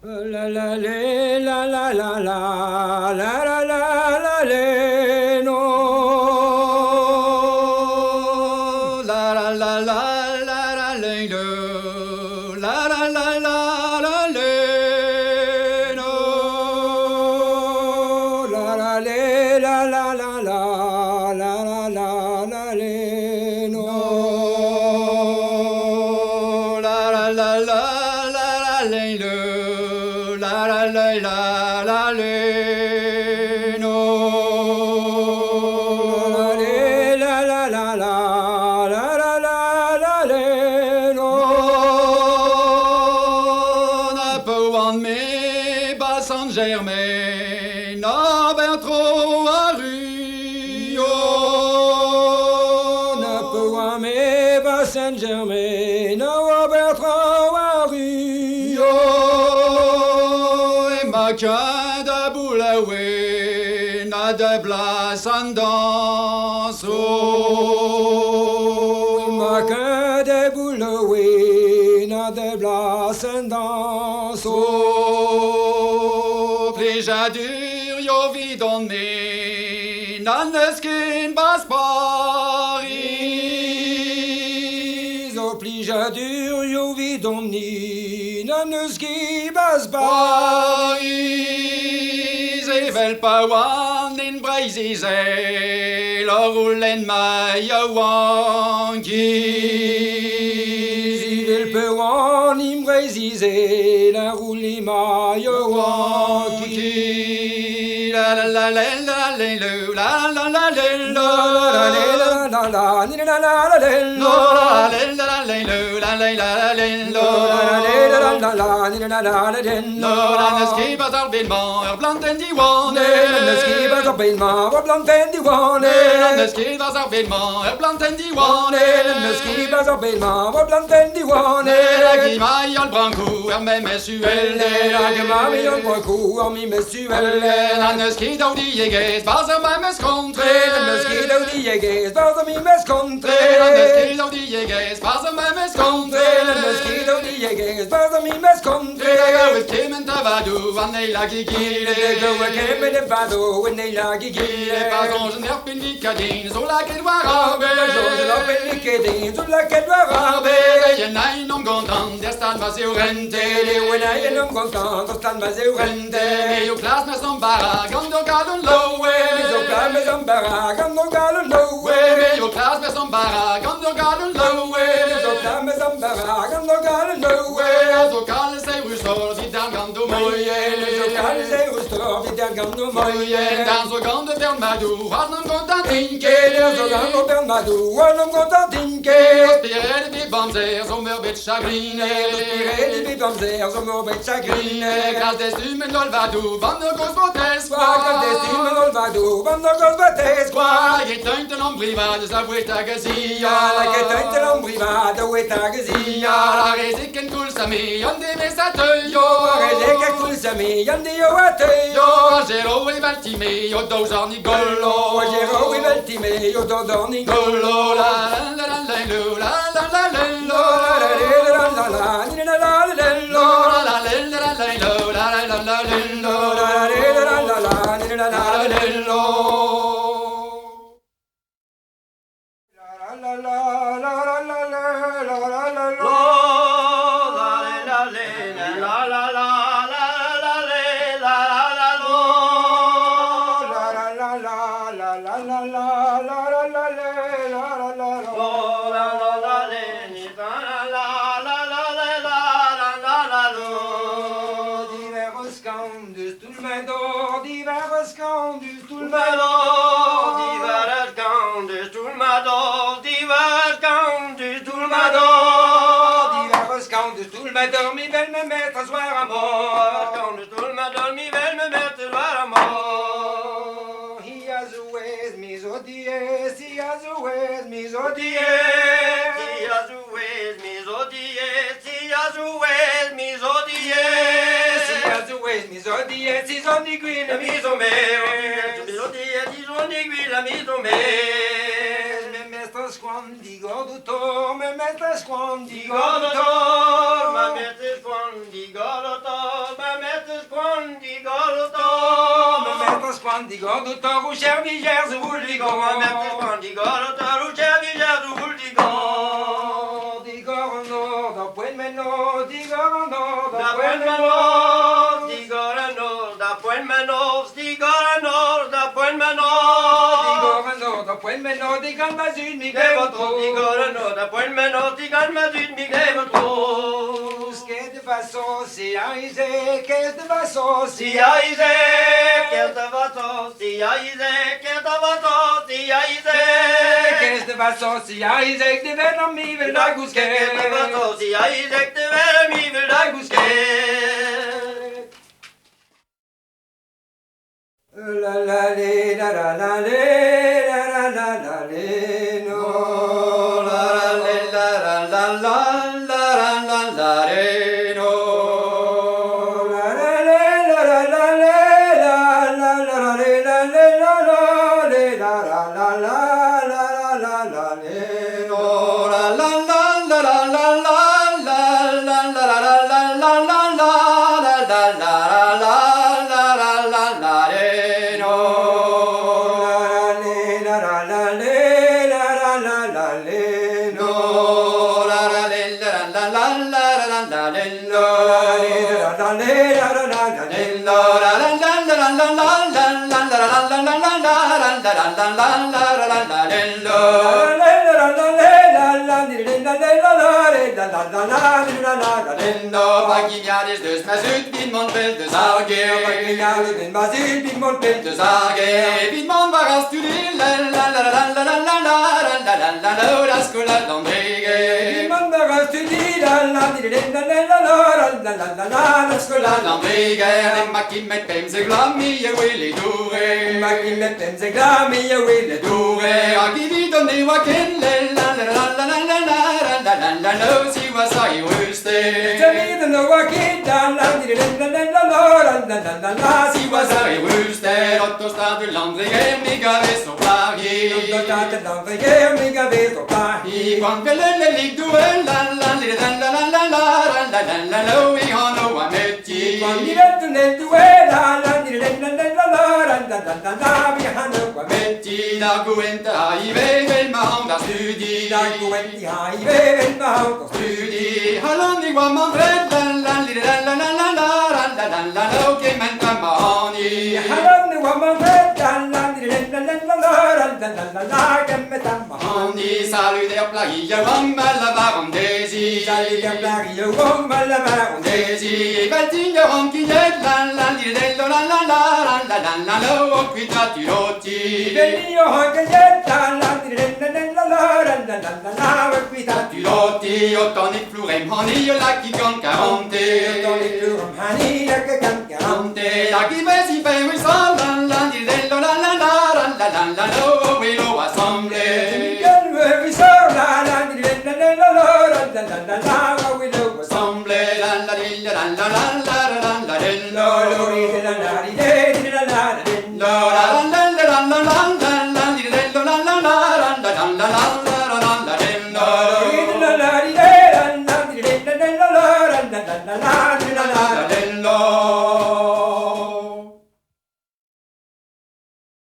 La la lé, la la la la, la lé, no. La la la la lé, lo. La la lé, no. La la lé, la la lé, no. La la la lé, lo. La lé, no. La lé, la lé, no. N'a pas want me bas Saint-Germain, n'a ben trop à Rio. N'a pas want me bas Saint-Germain, n'a ben trop à Rio. Qu'un de boulaoué n'a de place en danse. Ma qu'un de boulaoué n'a de place en danse. Pleja dur yo vidon me nan skin bas Paris. O pleja dur yo vidon ni nan skin bas Paris. Vel pa wan in breizize, la roulen mai a wanki. Vel pa wan in breizize, la roulen mai a wanki. La la la la la la la la la Squandi, Spandigolto, Roucher, Vigère, Rouligan. Spandigolto, Roucher, Vigère, Rouligan. Digorno, da Point Menor, Digorno, Da Point Menor, Digorno, da Point Menor, Digorno, da Point Menor. Digorno, da Point Menor, Digan Bazune, Miguel Digorno, da Point Menor, Digan Bazune, Miguel Qu'est de façon, si Isaac, qu'est de façon, si Isaac, qu'est de façon, si Isaac, qu'est de façon, si Isaac. Qu'est de façon, si Isaac, de Venom, Evil, la Gousque. Qu'est de façon, si Isaac, de Venom, Evil, la Gousque. La la la la la la la la no. La la la la la la la la no. La la la la la la la la la Paginades de Smazut, Bidmont, Bel de Zarger. Paginades de Smazut, Bidmont, Bel de Zarger. Bidmont va rastuler, la la la la la la la la la la la la la scola d'Andrige. Bidmont va rastuler, la la la la la la la la scola d'Andrige. Les maquis met pems et glammi, et willy douré. Maquis met pems et glammi, et willy douré. A qui dit donner waken, la la la la la la la la la la la la si was I wuste. The no wakin, la la la si was I wuste. Otto stade l'Andrige, migave so pari. Otto stade l'Andrige, migave so pari. Quand que le lig doué, la la la la la la la la la la la la we on no ametti. Quand il est né doué, la la la la la la la la la we on no ametti. La guenta aive vel mahanda studi. La guenta aive vel mahanda studi. Haloni wa mandred, la la la la la la la la la la la che menta mahani. Haloni wa mandred, la la la la la la la la la che menta mahani. Salut der plagi, wang la barondesi. Salut der plagi, wang la barondesi. Baltinga ronquinet, la la la la la la la la la la o quita tirotti. Benio ronquinet, la la la la la la la o quita tirotti. Ottonic plurem hani, la qui con 40. Ottonic plurem hani, la qui con 40. La qui mesi pe mi sa, la la la la la la la la la la la